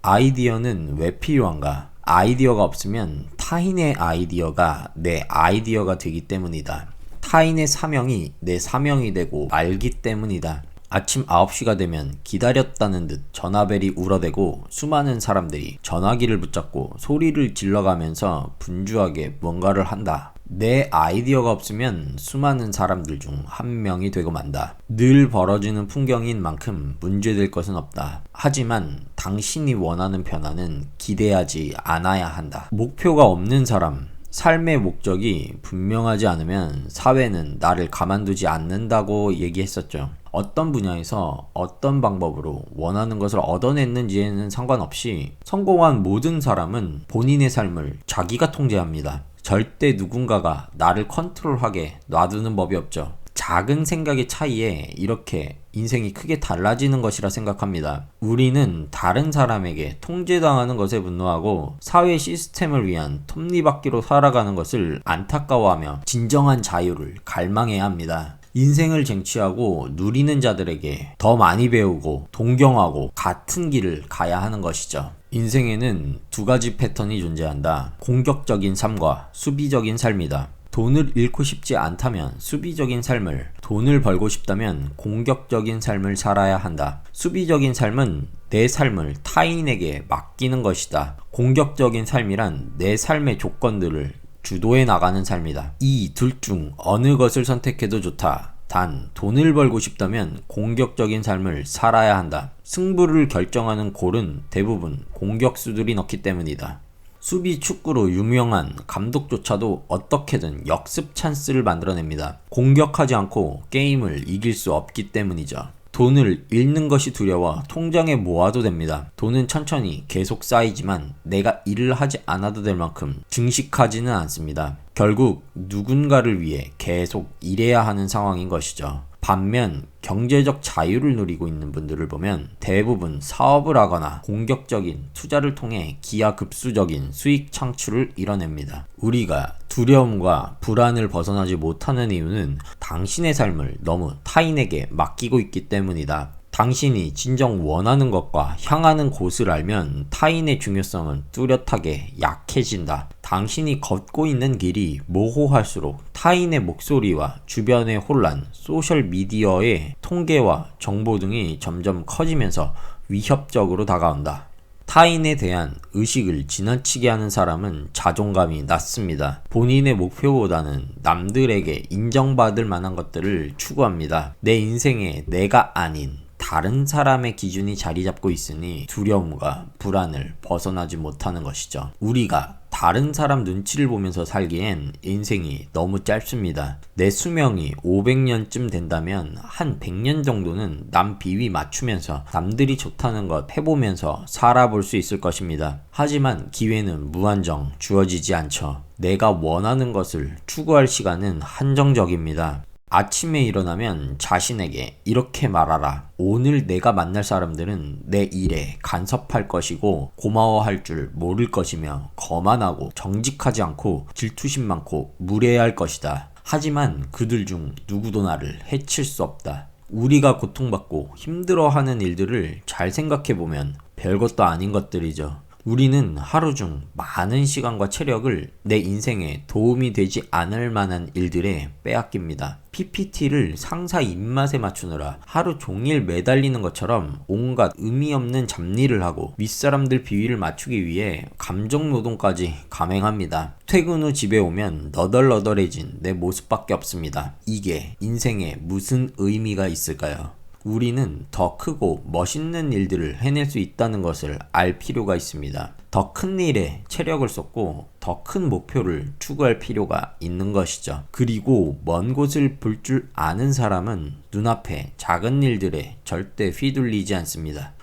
아이디어는 왜 필요한가? 아이디어가 없으면 타인의 아이디어가 내 아이디어가 되기 때문이다. 타인의 사명이 내 사명이 되고 말기 때문이다. 아침 9시가 되면 기다렸다는 듯 전화벨이 울어대고 수많은 사람들이 전화기를 붙잡고 소리를 질러가면서 분주하게 뭔가를 한다. 내 아이디어가 없으면 수많은 사람들 중 한 명이 되고 만다. 늘 벌어지는 풍경인 만큼 문제될 것은 없다. 하지만 당신이 원하는 변화는 기대하지 않아야 한다. 목표가 없는 사람, 삶의 목적이 분명하지 않으면 사회는 나를 가만두지 않는다고 얘기했었죠. 어떤 분야에서 어떤 방법으로 원하는 것을 얻어냈는지에는 상관없이 성공한 모든 사람은 본인의 삶을 자기가 통제합니다. 절대 누군가가 나를 컨트롤하게 놔두는 법이 없죠. 작은 생각의 차이에 이렇게 인생이 크게 달라지는 것이라 생각합니다. 우리는 다른 사람에게 통제당하는 것에 분노하고 사회 시스템을 위한 톱니바퀴로 살아가는 것을 안타까워하며 진정한 자유를 갈망해야 합니다. 인생을 쟁취하고 누리는 자들에게 더 많이 배우고 동경하고 같은 길을 가야 하는 것이죠. 인생에는 두 가지 패턴이 존재한다. 공격적인 삶과 수비적인 삶이다. 돈을 잃고 싶지 않다면 수비적인 삶을, 돈을 벌고 싶다면 공격적인 삶을 살아야 한다. 수비적인 삶은 내 삶을 타인에게 맡기는 것이다. 공격적인 삶이란 내 삶의 조건들을 주도해 나가는 삶이다. 이 둘 중 어느 것을 선택해도 좋다. 단, 돈을 벌고 싶다면 공격적인 삶을 살아야 한다. 승부를 결정하는 골은 대부분 공격수들이 넣기 때문이다. 수비 축구로 유명한 감독조차도 어떻게든 역습 찬스를 만들어냅니다. 공격하지 않고 게임을 이길 수 없기 때문이죠. 돈을 잃는 것이 두려워 통장에 모아도 됩니다. 돈은 천천히 계속 쌓이지만 내가 일을 하지 않아도 될 만큼 증식하지는 않습니다. 결국 누군가를 위해 계속 일해야 하는 상황인 것이죠. 반면 경제적 자유를 누리고 있는 분들을 보면 대부분 사업을 하거나 공격적인 투자를 통해 기하급수적인 수익 창출을 이뤄냅니다. 우리가 두려움과 불안을 벗어나지 못하는 이유는 당신의 삶을 너무 타인에게 맡기고 있기 때문이다. 당신이 진정 원하는 것과 향하는 곳을 알면 타인의 중요성은 뚜렷하게 약해진다. 당신이 걷고 있는 길이 모호할수록 타인의 목소리와 주변의 혼란, 소셜미디어의 통계와 정보 등이 점점 커지면서 위협적으로 다가온다. 타인에 대한 의식을 지나치게 하는 사람은 자존감이 낮습니다. 본인의 목표보다는 남들에게 인정받을 만한 것들을 추구합니다. 내 인생에 내가 아닌 다른 사람의 기준이 자리 잡고 있으니 두려움과 불안을 벗어나지 못하는 것이죠. 우리가 다른 사람 눈치를 보면서 살기엔 인생이 너무 짧습니다. 내 수명이 500년쯤 된다면 한 100년 정도는 남 비위 맞추면서 남들이 좋다는 것 해보면서 살아볼 수 있을 것입니다. 하지만 기회는 무한정 주어지지 않죠. 내가 원하는 것을 추구할 시간은 한정적입니다. 아침에 일어나면 자신에게 이렇게 말하라. 오늘 내가 만날 사람들은 내 일에 간섭할 것이고 고마워할 줄 모를 것이며 거만하고 정직하지 않고 질투심 많고 무례할 것이다. 하지만 그들 중 누구도 나를 해칠 수 없다. 우리가 고통받고 힘들어하는 일들을 잘 생각해보면 별것도 아닌 것들이죠. 우리는 하루 중 많은 시간과 체력을 내 인생에 도움이 되지 않을 만한 일들에 빼앗깁니다. PPT를 상사 입맛에 맞추느라 하루 종일 매달리는 것처럼 온갖 의미 없는 잡일을 하고 윗사람들 비위를 맞추기 위해 감정노동까지 감행합니다. 퇴근 후 집에 오면 너덜너덜해진 내 모습밖에 없습니다. 이게 인생에 무슨 의미가 있을까요? 우리는 더 크고 멋있는 일들을 해낼 수 있다는 것을 알 필요가 있습니다. 더 큰 일에 체력을 쏟고 더 큰 목표를 추구할 필요가 있는 것이죠. 그리고 먼 곳을 볼 줄 아는 사람은 눈앞에 작은 일들에 절대 휘둘리지 않습니다.